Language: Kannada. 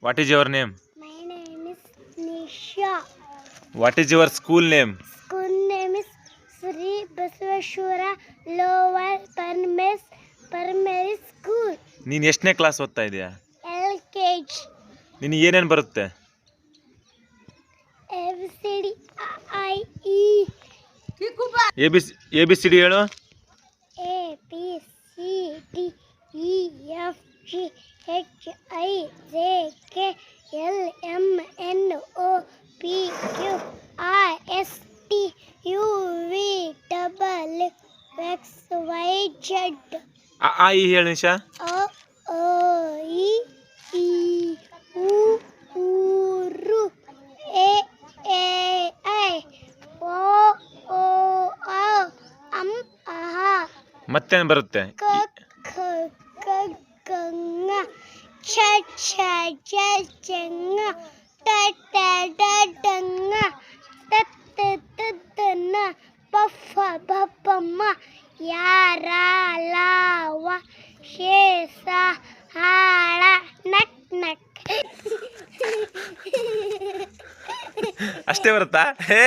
What is your name? My name is Nisha. What is your school name? School name is Sri Basaveshwara Lower Primary School. ನೀನು ಎಷ್ಟನೇ ಕ್ಲಾಸ್ ಓದ್ತಾ ಇದೀಯಾ? LKG. ನಿನಗೆ ಏನೇನು ಬರುತ್ತೆ? ABCD I E. A B C D ಹೇಳು. A B C D E F G H I J K L M N O P Q R S T U V W X Y Z. ಆ ಈ ಹೇಳು Nisha. A O I E U ರು A A I O O ಔ ಅಂ ಅಹ ಮತ್ತೇನು ಬರುತ್ತೆ? ಕ ಖ ಗ ಘ ಛ ಛ ಜ ಝ ಞ ಟ ಟ ಡ ಢ ಞ ತ ತ ದ ದ ನ ಪ ಫ ಬ ಪ ಮ ಯ ರ ಲ ವ ಶೇ ಸ ಹ ಳ ನಟ್ ನಟ್. ಅಷ್ಟೇ ಬರುತ್ತಾ? ಹೇ